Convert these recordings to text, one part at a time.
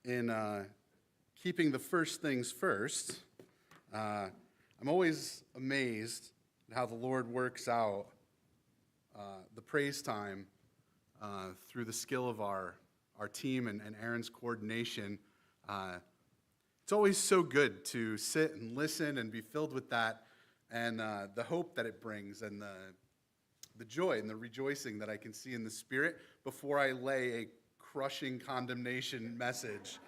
in keeping the first things first, I'm always amazed at how the Lord works out the praise time through the skill of our team and Aaron's coordination. It's always so good to sit and listen and be filled with that and the hope that it brings and the joy and the rejoicing that I can see in the Spirit before I lay a crushing condemnation message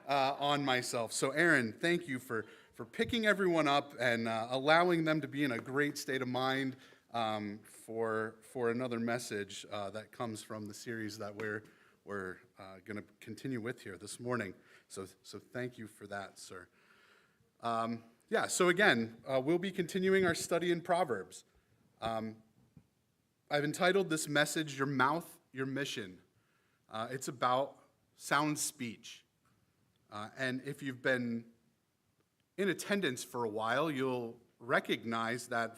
on myself. So Aaron, thank you for picking everyone up and allowing them to be in a great state of mind for another message that comes from the series that we're going to continue with here this morning. So thank you for that, sir. So again, we'll be continuing our study in Proverbs. I've entitled this message, Your Mouth, Your Mission. It's about sound speech. And if you've been in attendance for a while, you'll recognize that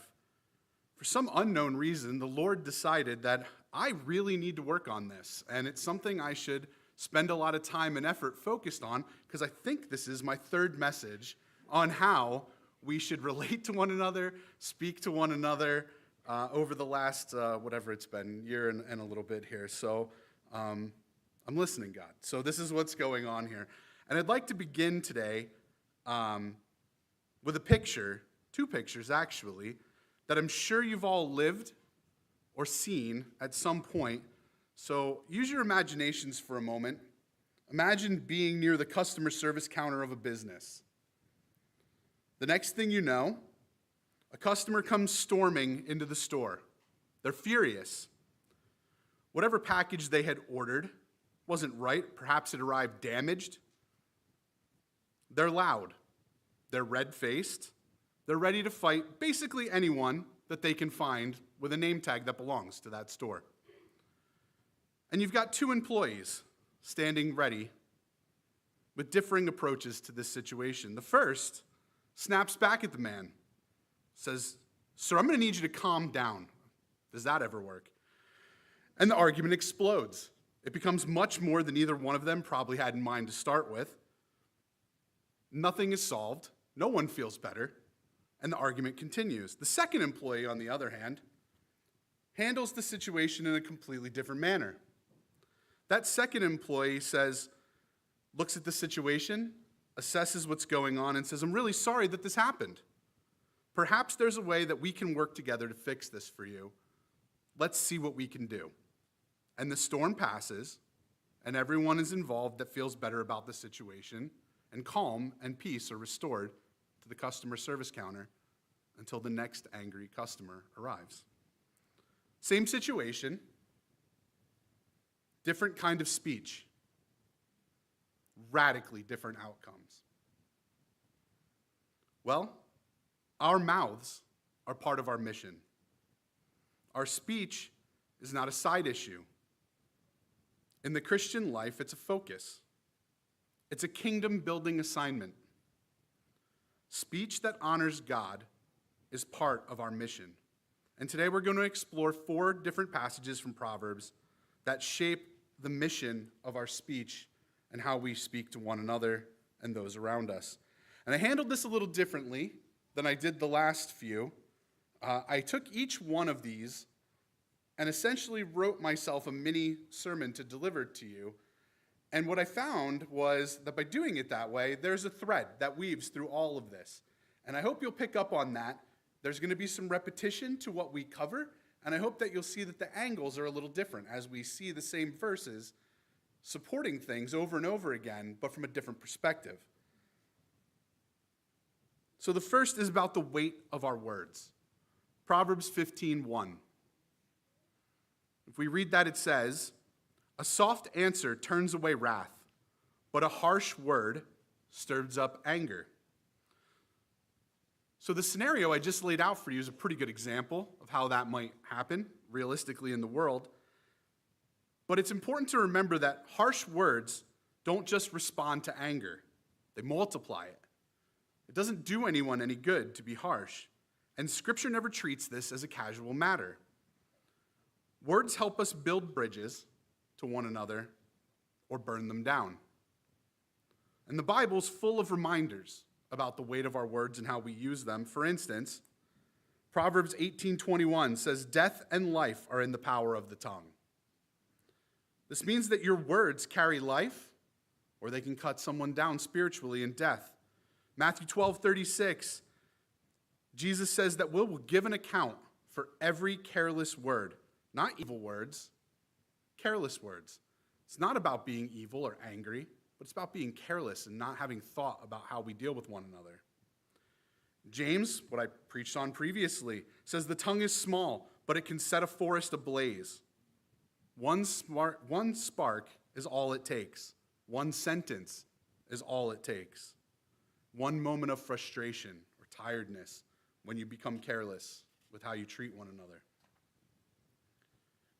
for some unknown reason, the Lord decided that I really need to work on this. And it's something I should spend a lot of time and effort focused on, because I think this is my third message on how we should relate to one another, speak to one another over the last, whatever it's been, year and a little bit here. So I'm listening, God. So this is what's going on here. And I'd like to begin today with a picture, two pictures actually, that I'm sure you've all lived or seen at some point. So use your imaginations for a moment. Imagine being near the customer service counter of a business. The next thing you know, a customer comes storming into the store. They're furious. Whatever package they had ordered wasn't right. Perhaps it arrived damaged. They're loud. They're red-faced. They're ready to fight basically anyone that they can find with a name tag that belongs to that store. And you've got two employees standing ready with differing approaches to this situation. The first snaps back at the man, says, "Sir, I'm going to need you to calm down." Does that ever work? And the argument explodes. It becomes much more than either one of them probably had in mind to start with. Nothing is solved. No one feels better. And the argument continues. The second employee, on the other hand, handles the situation in a completely different manner. That second employee looks at the situation, assesses what's going on, and says, "I'm really sorry that this happened. Perhaps there's a way that we can work together to fix this for you. Let's see what we can do." And the storm passes, and everyone is involved that feels better about the situation, and calm and peace are restored to the customer service counter until the next angry customer arrives. Same situation, different kind of speech, radically different outcomes. Well, our mouths are part of our mission. Our speech is not a side issue. In the Christian life, it's a focus. It's a kingdom-building assignment. Speech that honors God is part of our mission. And today we're going to explore 4 different passages from Proverbs that shape the mission of our speech and how we speak to one another and those around us. And I handled this a little differently than I did the last few. I took each one of these and essentially wrote myself a mini sermon to deliver to you. And what I found was that by doing it that way, there's a thread that weaves through all of this. And I hope you'll pick up on that. There's going to be some repetition to what we cover, and I hope that you'll see that the angles are a little different as we see the same verses supporting things over and over again, but from a different perspective. So the first is about the weight of our words. Proverbs 15:1. If we read that, it says, "A soft answer turns away wrath, but a harsh word stirs up anger." So the scenario I just laid out for you is a pretty good example of how that might happen realistically in the world. But it's important to remember that harsh words don't just respond to anger. They multiply it. It doesn't do anyone any good to be harsh. And Scripture never treats this as a casual matter. Words help us build bridges to one another or burn them down. And the Bible's full of reminders about the weight of our words and how we use them. For instance, Proverbs 18:21 says, "Death and life are in the power of the tongue." This means that your words carry life, or they can cut someone down spiritually in death. Matthew 12:36, Jesus says that we will give an account for every careless word, not evil words, careless words. It's not about being evil or angry, but it's about being careless and not having thought about how we deal with one another. James, what I preached on previously, says the tongue is small, but it can set a forest ablaze. One spark is all it takes. One sentence is all it takes. One moment of frustration or tiredness when you become careless with how you treat one another.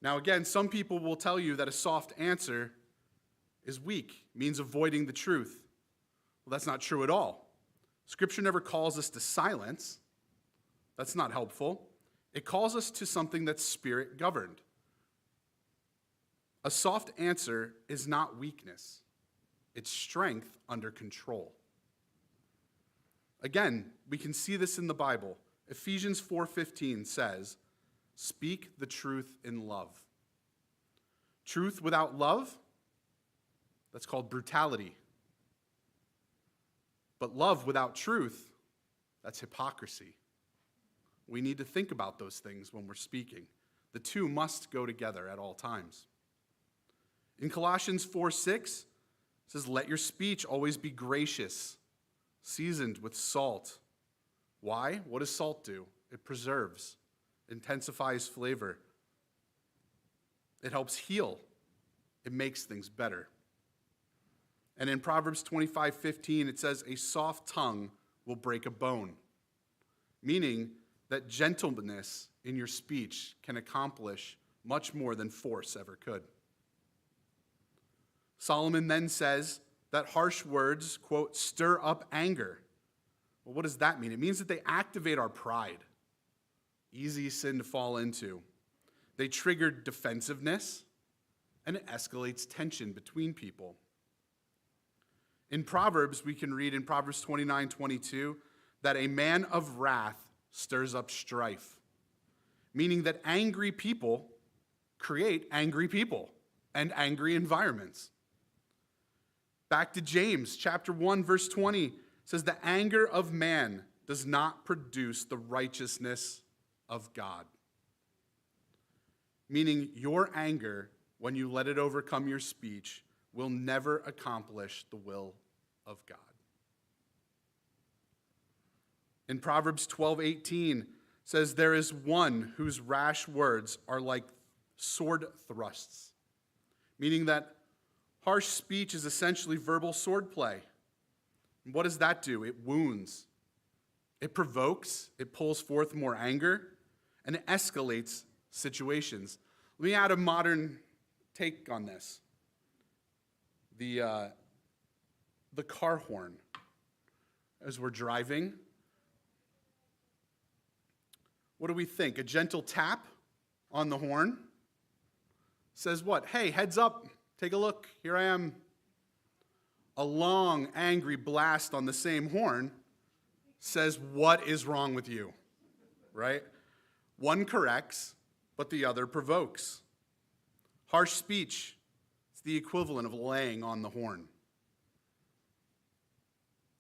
Now again, some people will tell you that a soft answer is weak, means avoiding the truth. Well, that's not true at all. Scripture never calls us to silence. That's not helpful. It calls us to something that's spirit-governed. A soft answer is not weakness. It's strength under control. Again, we can see this in the Bible. Ephesians 4:15 says, "Speak the truth in love." Truth without love, that's called brutality. But love without truth, that's hypocrisy. We need to think about those things when we're speaking. The two must go together at all times. In Colossians 4:6, it says, "Let your speech always be gracious, seasoned with salt." Why? What does salt do? It preserves, intensifies flavor. It helps heal. It makes things better. And in Proverbs 25:15, it says, "A soft tongue will break a bone," meaning that gentleness in your speech can accomplish much more than force ever could. Solomon then says that harsh words, quote, "stir up anger." Well, what does that mean? It means that they activate our pride. Easy sin to fall into. They trigger defensiveness, and it escalates tension between people. In Proverbs, we can read in Proverbs 29:22 that a man of wrath stirs up strife, meaning that angry people create angry people and angry environments. Back to James, chapter 1, verse 20, says, "The anger of man does not produce the righteousness of God." Meaning your anger, when you let it overcome your speech, will never accomplish the will of God. In Proverbs 12:18 says, "There is one whose rash words are like sword thrusts," meaning that harsh speech is essentially verbal swordplay. And what does that do? It wounds. It provokes. It pulls forth more anger, and it escalates situations. Let me add a modern take on this. The car horn. As we're driving, what do we think? A gentle tap on the horn says what? Hey, heads up, take a look, here I am. A long, angry blast on the same horn says, what is wrong with you? Right? One corrects, but the other provokes. Harsh speech is the equivalent of laying on the horn.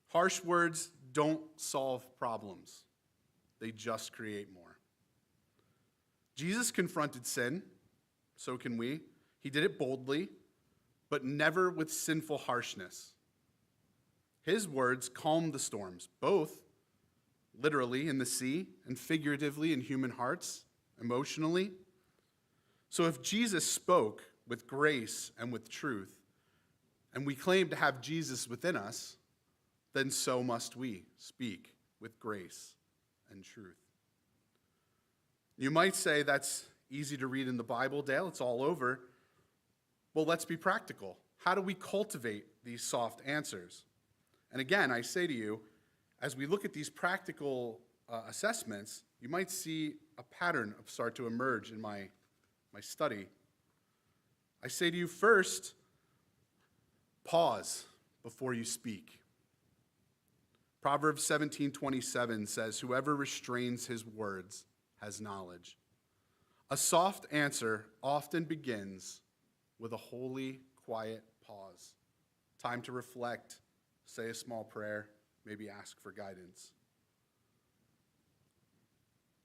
Harsh words don't solve problems. They just create more. Jesus confronted sin, so can we. He did it boldly, but never with sinful harshness. His words calmed the storms, both literally in the sea and figuratively in human hearts, emotionally. So if Jesus spoke with grace and with truth, and we claim to have Jesus within us, then so must we speak with grace and truth. You might say that's easy to read in the Bible, Dale. It's all over. Well, let's be practical. How do we cultivate these soft answers? And again, I say to you, as we look at these practical assessments, you might see a pattern start to emerge in my study. I say to you first, pause before you speak. Proverbs 17:27 says, "Whoever restrains his words has knowledge." A soft answer often begins with a holy, quiet pause. Time to reflect, say a small prayer, maybe ask for guidance.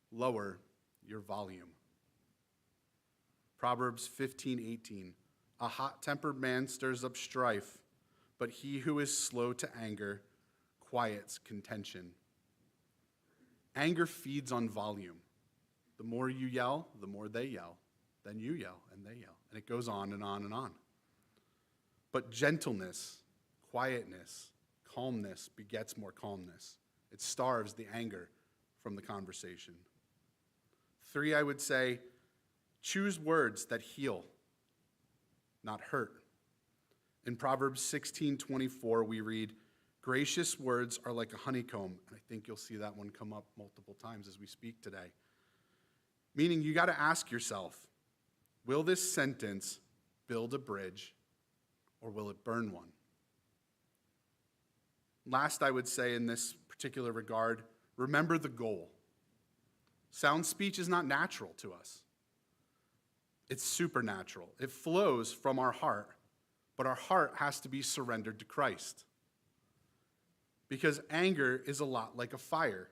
Lower your volume. Proverbs 15:18, "A hot-tempered man stirs up strife, but he who is slow to anger quiets contention." Anger feeds on volume. The more you yell, the more they yell. Then you yell, and they yell. And it goes on and on and on. But gentleness, quietness, calmness begets more calmness. It starves the anger from the conversation. 3, I would say, choose words that heal, not hurt. In Proverbs 16:24, we read, "Gracious words are like a honeycomb." And I think you'll see that one come up multiple times as we speak today. Meaning you got to ask yourself, will this sentence build a bridge or will it burn one? Last, I would say in this particular regard, remember the goal. Sound speech is not natural to us. It's supernatural. It flows from our heart, but our heart has to be surrendered to Christ. Because anger is a lot like a fire.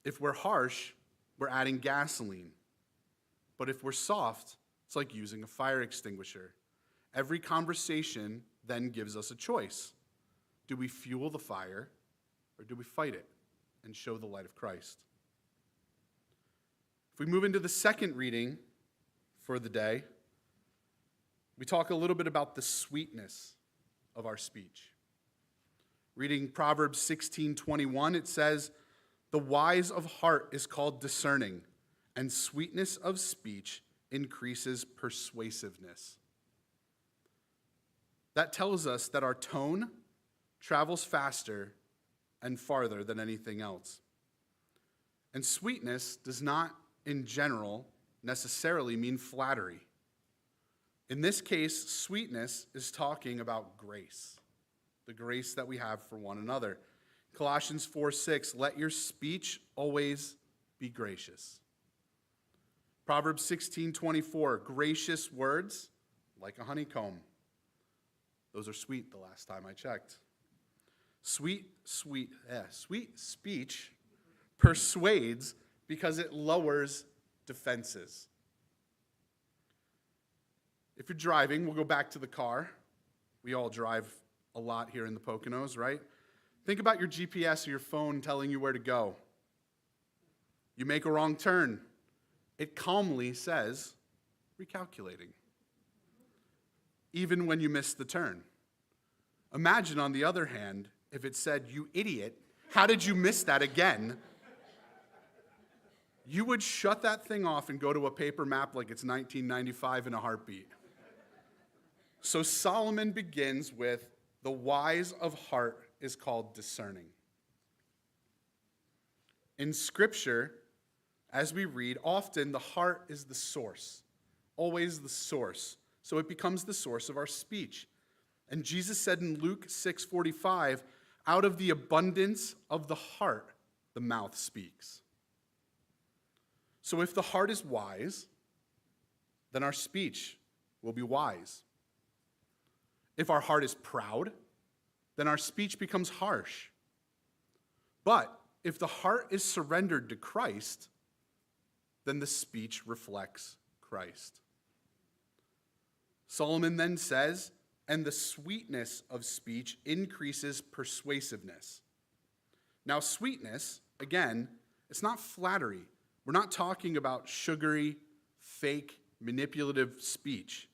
If we're harsh, we're adding gasoline. But if we're soft, it's like using a fire extinguisher. Every conversation then gives us a choice. Do we fuel the fire or do we fight it and show the light of Christ? If we move into the second reading for the day, we talk a little bit about the sweetness of our speech. Reading Proverbs 16:21, it says, "The wise of heart is called discerning, and sweetness of speech increases persuasiveness." That tells us that our tone travels faster and farther than anything else. And sweetness does not, in general, necessarily mean flattery. In this case, sweetness is talking about grace, the grace that we have for one another. Colossians 4:6, "Let your speech always be gracious." Proverbs 16:24, "Gracious words like a honeycomb." Those are sweet the last time I checked. Sweet speech persuades because it lowers defenses. If you're driving, we'll go back to the car. We all drive a lot here in the Poconos, right? Think about your GPS or your phone telling you where to go. You make a wrong turn. It calmly says, recalculating, even when you miss the turn. Imagine, on the other hand, if it said, "You idiot, how did you miss that again?" You would shut that thing off and go to a paper map like it's 1995 in a heartbeat. So Solomon begins with, "The wise of heart is called discerning." In Scripture, as we read, often the heart is the source, always the source. So it becomes the source of our speech. And Jesus said in Luke 6:45, "Out of the abundance of the heart, the mouth speaks." So if the heart is wise, then our speech will be wise. If our heart is proud, then our speech becomes harsh. But if the heart is surrendered to Christ, then the speech reflects Christ. Solomon then says, "And the sweetness of speech increases persuasiveness." Now, sweetness, again, it's not flattery. We're not talking about sugary, fake, manipulative speech.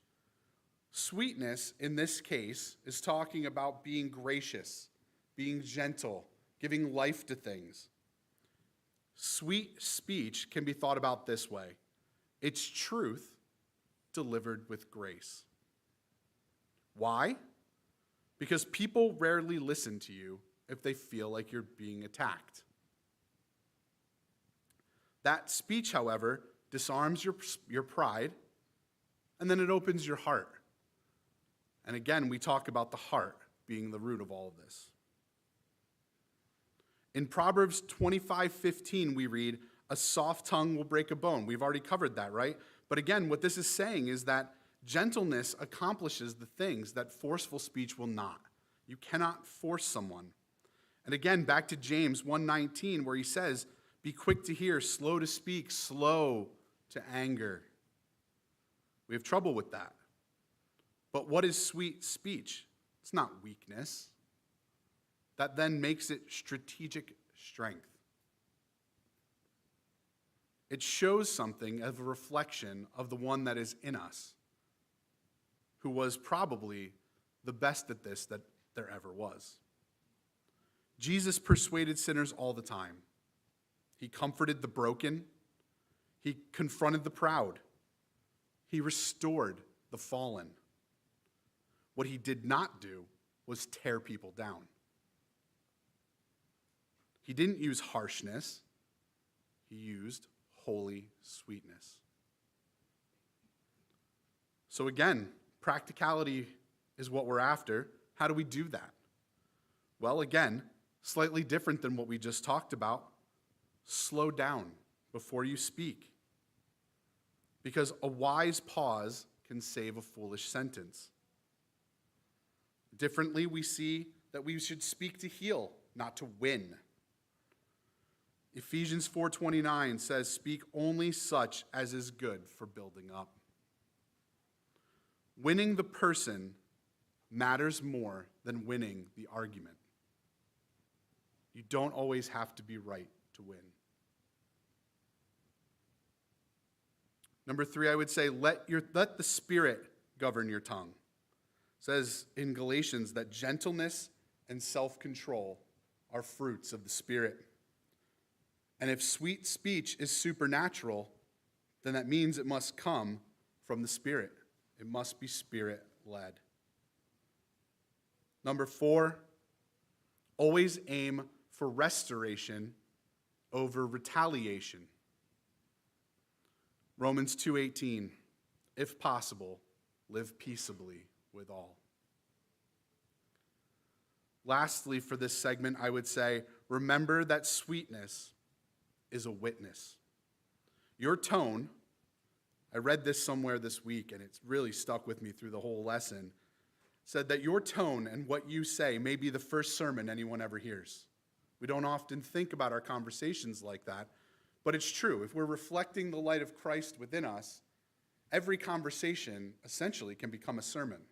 Sweetness, in this case, is talking about being gracious, being gentle, giving life to things. Sweet speech can be thought about this way: it's truth delivered with grace. Why? Because people rarely listen to you if they feel like you're being attacked. That speech, however, disarms your pride, and then it opens your heart. And again, we talk about the heart. being the root of all of this. In Proverbs 25:15, we read, "A soft tongue will break a bone." We've already covered that, right? But again, what this is saying is that gentleness accomplishes the things that forceful speech will not. You cannot force someone. And again, back to James 1:19, where he says, "Be quick to hear, slow to speak, slow to anger." We have trouble with that. But what is sweet speech? It's not weakness. That then makes it strategic strength. It shows something of a reflection of the one that is in us, who was probably the best at this that there ever was. Jesus persuaded sinners all the time. He comforted the broken. He confronted the proud. He restored the fallen. What he did not do was tear people down. He didn't use harshness. He used holy sweetness. So again, practicality is what we're after. How do we do that? Well, again, slightly different than what we just talked about. Slow down before you speak. Because a wise pause can save a foolish sentence. Differently, we see that we should speak to heal, not to win. Ephesians 4:29 says, "Speak only such as is good for building up." Winning the person matters more than winning the argument. You don't always have to be right to win. Number 3, I would say, let the Spirit govern your tongue. It says in Galatians that gentleness and self-control are fruits of the Spirit. And if sweet speech is supernatural, then that means it must come from the Spirit. It must be Spirit-led. Number 4, always aim for restoration over retaliation. Romans 2:18, "If possible, live peaceably with all." Lastly, for this segment, I would say, remember that sweetness is a witness. Your tone, I read this somewhere this week, and it's really stuck with me through the whole lesson, said that your tone and what you say may be the first sermon anyone ever hears. We don't often think about our conversations like that, but it's true. If we're reflecting the light of Christ within us, every conversation essentially can become a sermon.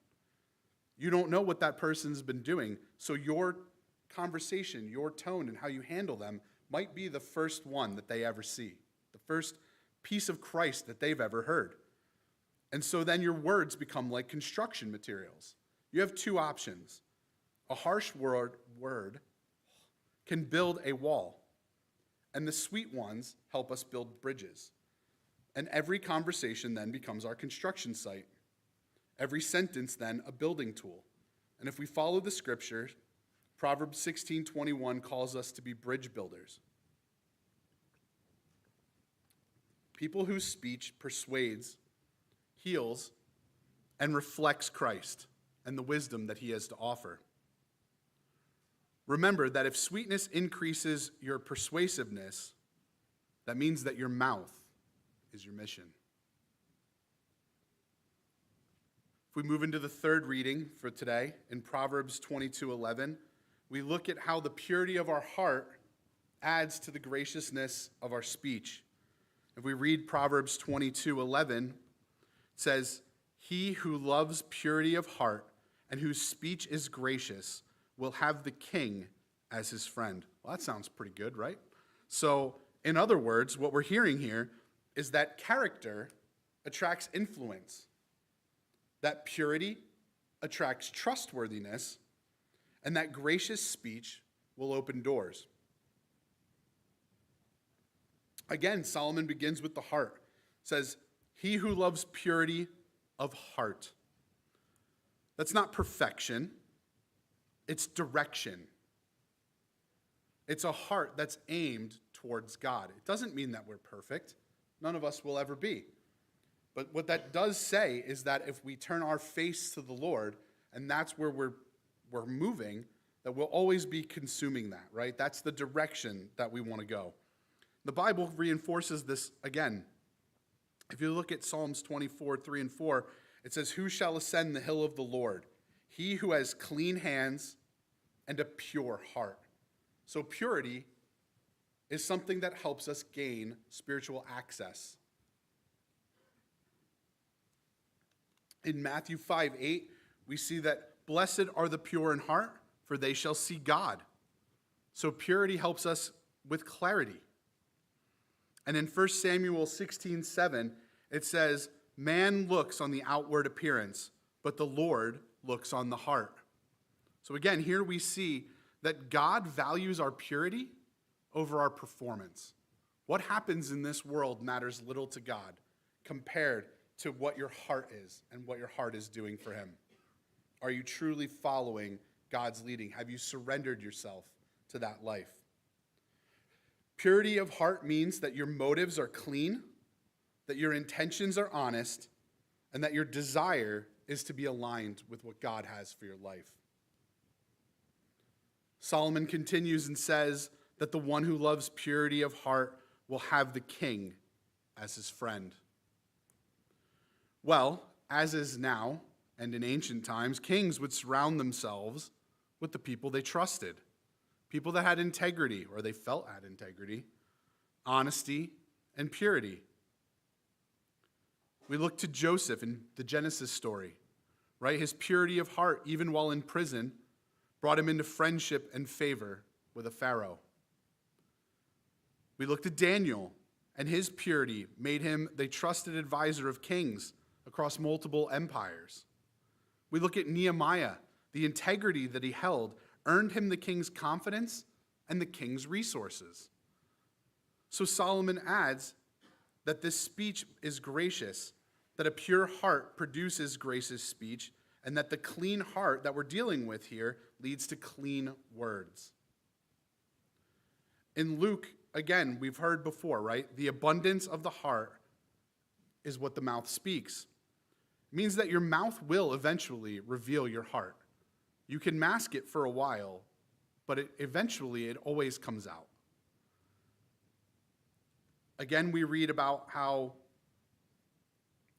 You don't know what that person's been doing, so your conversation, your tone, and how you handle them might be the first one that they ever see, the first piece of Christ that they've ever heard. And so then your words become like construction materials. You have two options. A harsh word can build a wall, and the sweet ones help us build bridges. And every conversation then becomes our construction site. Every sentence then a building tool. And if we follow the scripture, Proverbs 16:21 calls us to be bridge builders. People whose speech persuades, heals, and reflects Christ and the wisdom that he has to offer. Remember that if sweetness increases your persuasiveness, that means that your mouth is your mission. If we move into the third reading for today, in Proverbs 22:11, we look at how the purity of our heart adds to the graciousness of our speech. If we read Proverbs 22:11, it says, "He who loves purity of heart and whose speech is gracious will have the king as his friend." Well, that sounds pretty good, right? So, in other words, what we're hearing here is that character attracts influence, that purity attracts trustworthiness, and that gracious speech will open doors. Again, Solomon begins with the heart. It says, "He who loves purity of heart." That's not perfection. It's direction. It's a heart that's aimed towards God. It doesn't mean that we're perfect. None of us will ever be. But what that does say is that if we turn our face to the Lord, and that's where we're we're moving, that we'll always be consuming that, right? That's the direction that we want to go. The Bible reinforces this again. If you look at Psalms 24, 3 and 4, it says, "Who shall ascend the hill of the Lord? He who has clean hands and a pure heart." So purity is something that helps us gain spiritual access. In Matthew 5:8, we see that blessed are the pure in heart, for they shall see God. So purity helps us with clarity. And in 1 Samuel 16:7, it says, "Man looks on the outward appearance, but the Lord looks on the heart." So again, here we see that God values our purity over our performance. What happens in this world matters little to God compared to what your heart is and what your heart is doing for him. Are you truly following God's leading? Have you surrendered yourself to that life? Purity of heart means that your motives are clean, that your intentions are honest, and that your desire is to be aligned with what God has for your life. Solomon continues and says that the one who loves purity of heart will have the king as his friend. Well, as is now and in ancient times, kings would surround themselves with the people they trusted, people that had integrity, or they felt had integrity, honesty, and purity. We look to Joseph in the Genesis story, right? His purity of heart, even while in prison, brought him into friendship and favor with a Pharaoh. We look to Daniel, and his purity made him the trusted advisor of kings across multiple empires. We look at Nehemiah. The integrity that he held earned him the king's confidence and the king's resources. So Solomon adds that this speech is gracious, that a pure heart produces gracious speech, and that the clean heart that we're dealing with here leads to clean words. In Luke, again, we've heard before, right? The abundance of the heart is what the mouth speaks. It means that your mouth will eventually reveal your heart. You can mask it for a while, but eventually it always comes out. Again, we read about how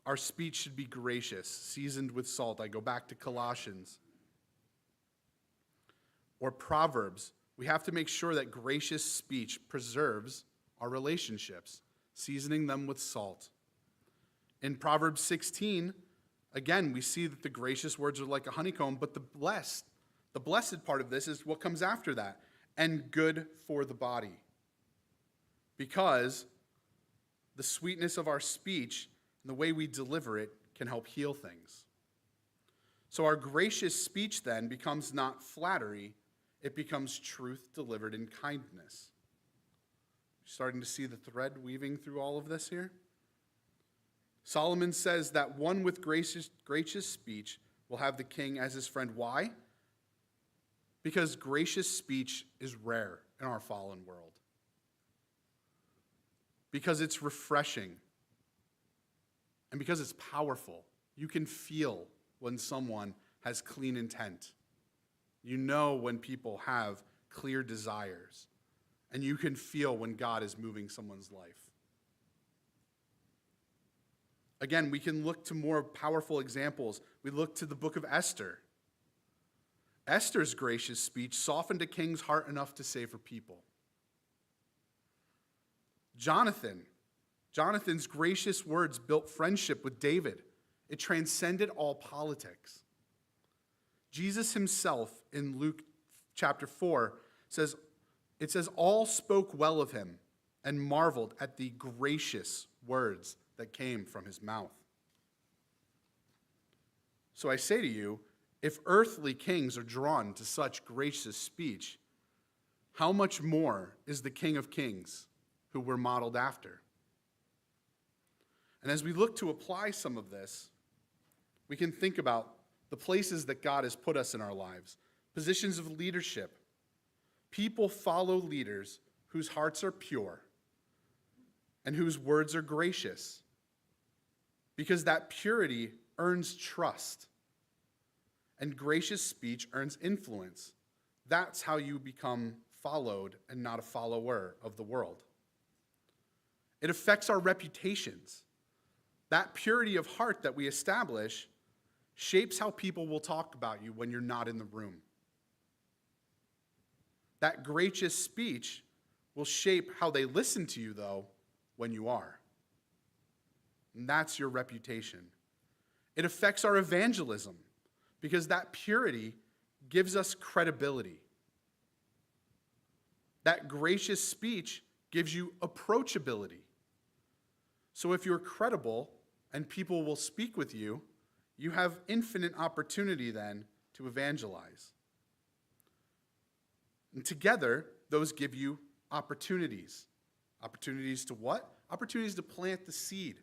our speech should be gracious, seasoned with salt. I go back to Colossians. Or Proverbs. We have to make sure that gracious speech preserves our relationships, seasoning them with salt. In Proverbs 16, again, we see that the gracious words are like a honeycomb, but the blessed part of this is what comes after that, and good for the body. Because the sweetness of our speech and the way we deliver it can help heal things. So our gracious speech then becomes not flattery, it becomes truth delivered in kindness. Starting to see the thread weaving through all of this here? Solomon says that one with gracious speech will have the king as his friend. Why? Because gracious speech is rare in our fallen world. Because it's refreshing. And because it's powerful. You can feel when someone has clean intent. You know when people have clear desires. And you can feel when God is moving someone's life. Again, we can look to more powerful examples. We look to the book of Esther. Esther's gracious speech softened a king's heart enough to save her people. Jonathan's gracious words built friendship with David. It transcended all politics. Jesus himself in Luke chapter 4 says, all spoke well of him and marveled at the gracious words that came from his mouth. So I say to you, if earthly kings are drawn to such gracious speech, how much more is the King of Kings who we're modeled after? And as we look to apply some of this, we can think about the places that God has put us in our lives, positions of leadership. People follow leaders whose hearts are pure and whose words are gracious, because that purity earns trust. And gracious speech earns influence. That's how you become followed and not a follower of the world. It affects our reputations. That purity of heart that we establish shapes how people will talk about you when you're not in the room. That gracious speech will shape how they listen to you, though, when you are. And that's your reputation. It affects our evangelism because that purity gives us credibility. That gracious speech gives you approachability. So if you're credible and people will speak with you, you have infinite opportunity then to evangelize. And together, those give you opportunities. Opportunities to what? Opportunities to plant the seed,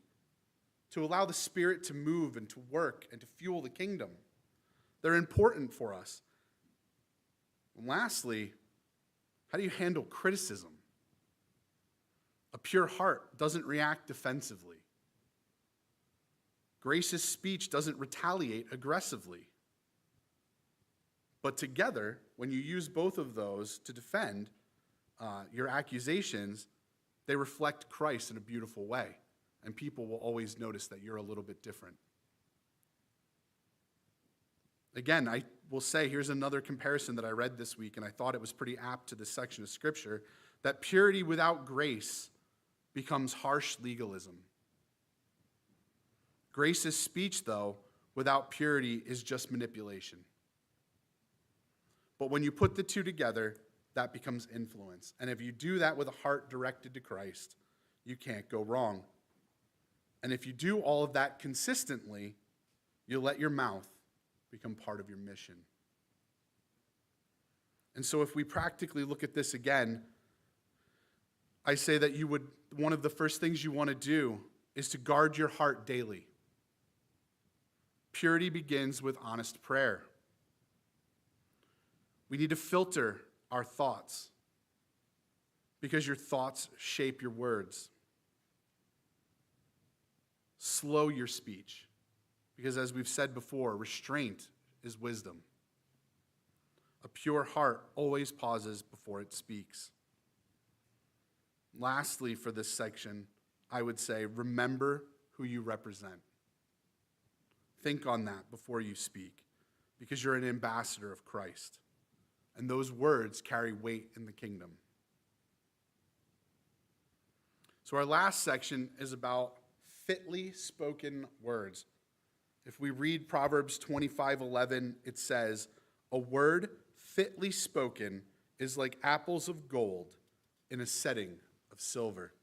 to allow the Spirit to move and to work and to fuel the kingdom. They're important for us. And lastly, how do you handle criticism? A pure heart doesn't react defensively. Gracious speech doesn't retaliate aggressively. But together, when you use both of those to defend your accusations, they reflect Christ in a beautiful way. And people will always notice that you're a little bit different. Again, I will say, here's another comparison that I read this week, and I thought it was pretty apt to this section of Scripture, that purity without grace becomes harsh legalism. Grace's speech, though, without purity is just manipulation. But when you put the two together, that becomes influence. And if you do that with a heart directed to Christ, you can't go wrong. And if you do all of that consistently, you'll let your mouth become part of your mission. And so if we practically look at this again, I say that one of the first things you want to do is to guard your heart daily. Purity begins with honest prayer. We need to filter our thoughts because your thoughts shape your words. Slow your speech because, as we've said before, restraint is wisdom. A pure heart always pauses before it speaks. Lastly, for this section, I would say, remember who you represent. Think on that before you speak, because you're an ambassador of Christ, and those words carry weight in the kingdom. So our last section is about fitly spoken words. If we read Proverbs 25:11, it says, "A word fitly spoken is like apples of gold in a setting of silver."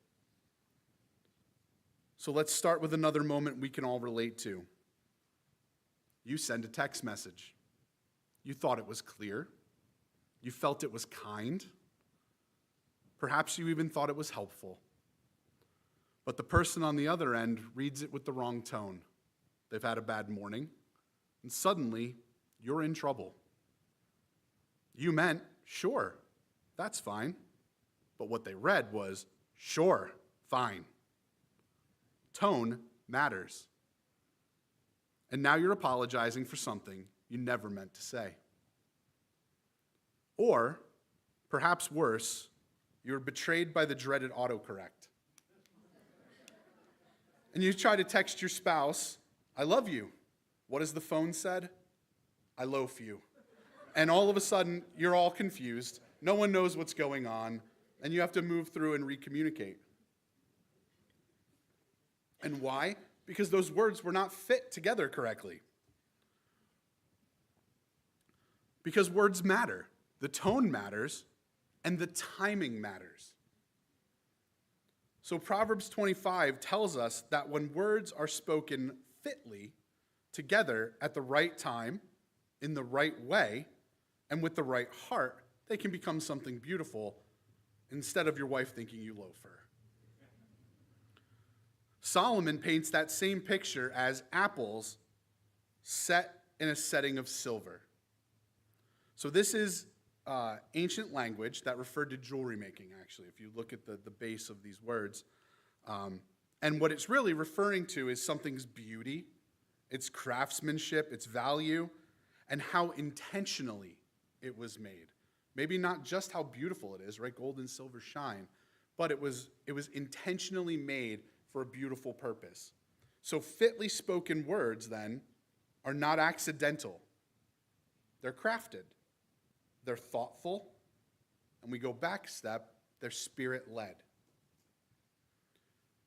So let's start with another moment we can all relate to. You send a text message. You thought it was clear. You felt it was kind. Perhaps you even thought it was helpful. But the person on the other end reads it with the wrong tone. They've had a bad morning, and suddenly you're in trouble. You meant, sure, that's fine. But what they read was, sure, fine. Tone matters. And now you're apologizing for something you never meant to say. Or, perhaps worse, you're betrayed by the dreaded autocorrect. And you try to text your spouse, "I love you." What has the phone said? "I loaf you." And all of a sudden, you're all confused. No one knows what's going on, and you have to move through and recommunicate. And why? Because those words were not fit together correctly. Because words matter. The tone matters, and the timing matters. So Proverbs 25 tells us that when words are spoken fitly, together at the right time, in the right way, and with the right heart, they can become something beautiful instead of your wife thinking you loaf her. Solomon paints that same picture as apples set in a setting of silver. So this is ancient language that referred to jewelry making, actually, if you look at the base of these words. And what it's really referring to is something's beauty, its craftsmanship, its value. and how intentionally it was made. Maybe not just how beautiful it is, right? Gold and silver shine, but it was intentionally made for a beautiful purpose. So fitly spoken words, then, are not accidental. They're crafted. They're thoughtful. And we go back a step, they're spirit-led.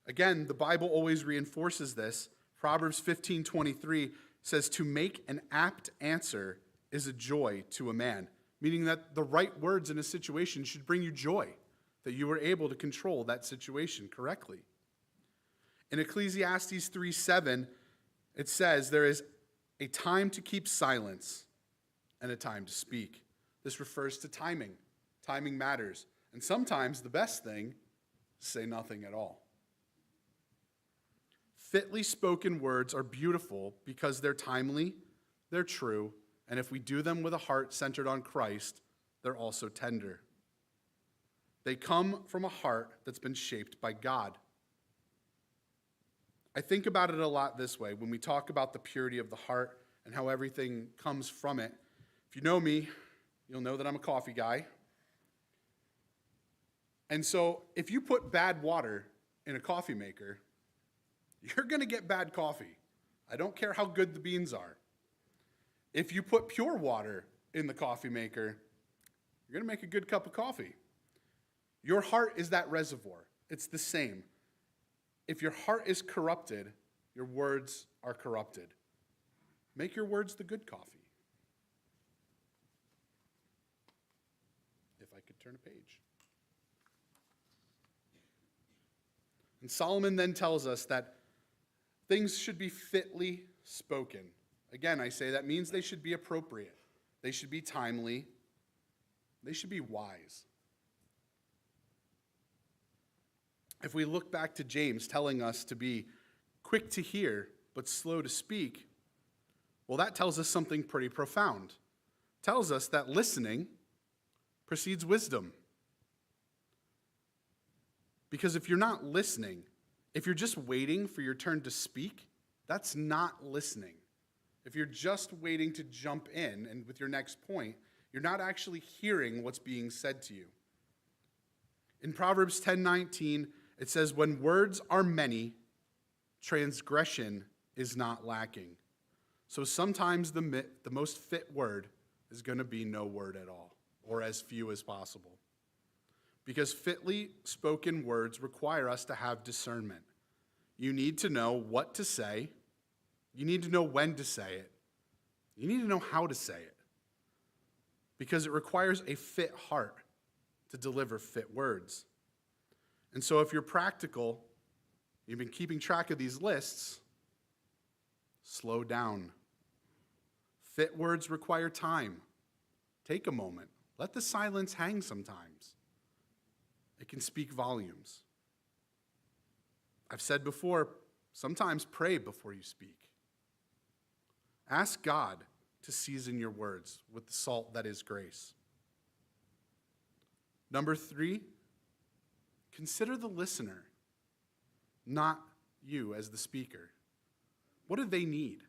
Again, the Bible always reinforces this. Proverbs 15:23 says, to make an apt answer is a joy to a man, meaning that the right words in a situation should bring you joy, that you were able to control that situation correctly. In Ecclesiastes 3:7, it says, there is a time to keep silence and a time to speak. This refers to timing. Timing matters. And sometimes the best thing is say nothing at all. Fitly spoken words are beautiful because they're timely, they're true, and if we do them with a heart centered on Christ, they're also tender. They come from a heart that's been shaped by God. I think about it a lot this way when we talk about the purity of the heart and how everything comes from it. If you know me, you'll know that I'm a coffee guy. And so if you put bad water in a coffee maker, you're going to get bad coffee. I don't care how good the beans are. If you put pure water in the coffee maker, you're going to make a good cup of coffee. Your heart is that reservoir. It's the same. If your heart is corrupted, your words are corrupted. Make your words the good coffee. If I could turn a page. And Solomon then tells us that things should be fitly spoken. Again, I say that means they should be appropriate. They should be timely. They should be wise. If we look back to James telling us to be quick to hear but slow to speak, well, that tells us something pretty profound. It tells us that listening precedes wisdom. Because if you're not listening, if you're just waiting for your turn to speak, that's not listening. If you're just waiting to jump in and with your next point, you're not actually hearing what's being said to you. In Proverbs 10:19, it says, when words are many, transgression is not lacking. So sometimes the most fit word is going to be no word at all, or as few as possible. Because fitly spoken words require us to have discernment. You need to know what to say. You need to know when to say it. You need to know how to say it. Because it requires a fit heart to deliver fit words. And so if you're practical, you've been keeping track of these lists, slow down. Fit words require time. Take a moment. Let the silence hang sometimes. It can speak volumes. I've said before, sometimes pray before you speak. Ask God to season your words with the salt that is grace. Number 3, consider the listener, not you as the speaker. What do they need?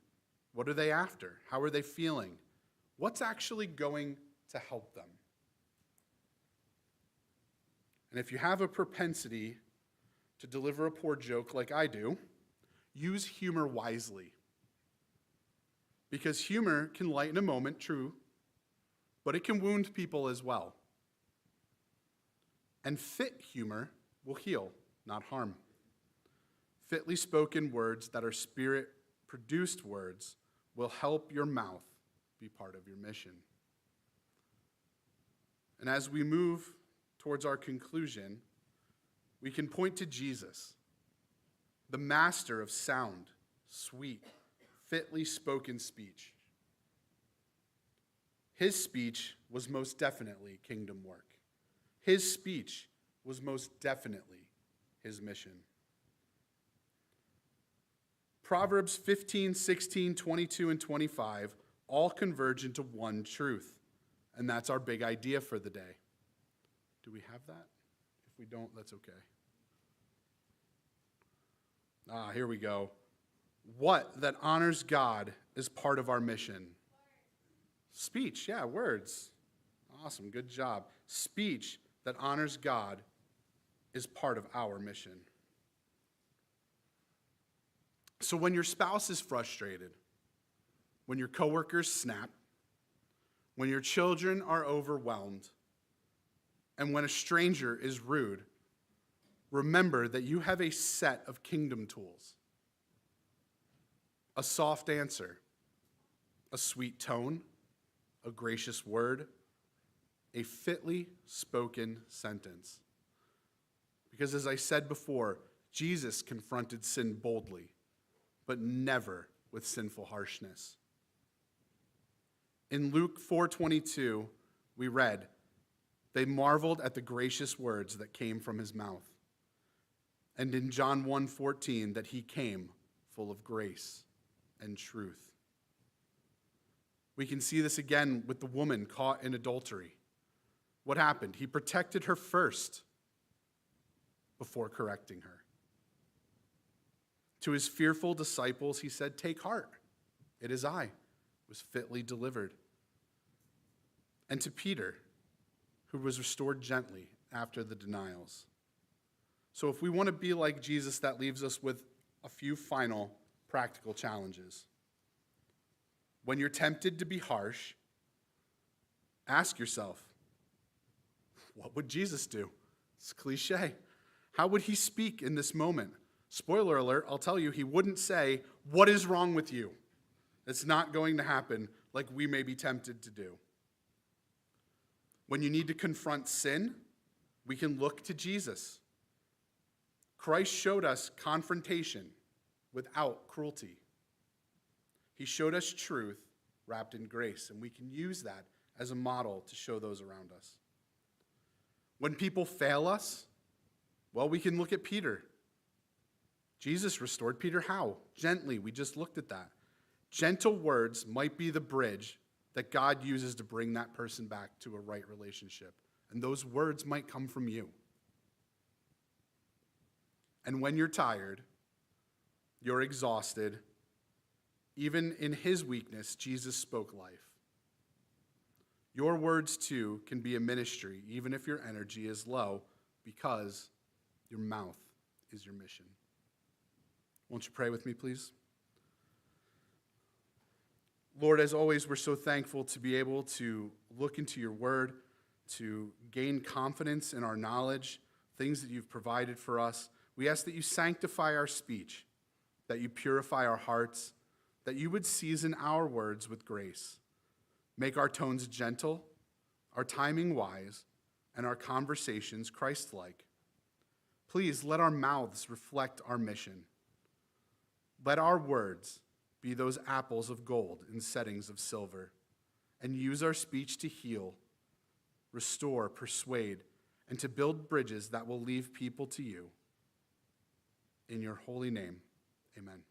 What are they after? How are they feeling? What's actually going to help them? And if you have a propensity to deliver a poor joke like I do, use humor wisely. Because humor can lighten a moment, true, but it can wound people as well. And fit humor will heal, not harm. Fitly spoken words that are spirit-produced words will help your mouth be part of your mission. And as we move towards our conclusion, we can point to Jesus, the master of sound, sweet, fitly spoken speech. His speech was most definitely kingdom work. His speech was most definitely his mission. Proverbs 15, 16, 22, and 25 all converge into one truth, and that's our big idea for the day. Do we have that? If we don't, that's okay. Here we go. What that honors God is part of our mission. Speech, yeah, words. Awesome, good job. Speech that honors God is part of our mission. So when your spouse is frustrated, when your coworkers snap, when your children are overwhelmed, and when a stranger is rude, remember that you have a set of kingdom tools. A soft answer, a sweet tone, a gracious word, a fitly spoken sentence. Because as I said before, Jesus confronted sin boldly, but never with sinful harshness. In Luke 4:22, we read, "They marveled at the gracious words that came from his mouth." And in John 1:14, that he came full of grace and truth. We can see this again with the woman caught in adultery. What happened? He protected her first before correcting her. To his fearful disciples, he said, "Take heart, it is I," was fitly delivered. And to Peter, who was restored gently after the denials. So if we want to be like Jesus, that leaves us with a few final practical challenges. When you're tempted to be harsh, ask yourself, what would Jesus do? It's cliche. How would he speak in this moment? Spoiler alert, I'll tell you, he wouldn't say, "What is wrong with you?" It's not going to happen like we may be tempted to do. When you need to confront sin, we can look to Jesus. Christ showed us confrontation without cruelty. He showed us truth wrapped in grace, and we can use that as a model to show those around us. When people fail us, well, we can look at Peter. Jesus restored Peter how? Gently. We just looked at that. Gentle words might be the bridge that God uses to bring that person back to a right relationship. And those words might come from you. And when you're tired, you're exhausted, even in his weakness, Jesus spoke life. Your words, too, can be a ministry, even if your energy is low, because your mouth is your mission. Won't you pray with me, please? Lord, as always, we're so thankful to be able to look into your word, to gain confidence in our knowledge, things that you've provided for us. We ask that you sanctify our speech, that you purify our hearts, that you would season our words with grace. Make our tones gentle, our timing wise, and our conversations Christ-like. Please let our mouths reflect our mission. Let our words be those apples of gold in settings of silver, and use our speech to heal, restore, persuade, and to build bridges that will lead people to you. In your holy name, amen.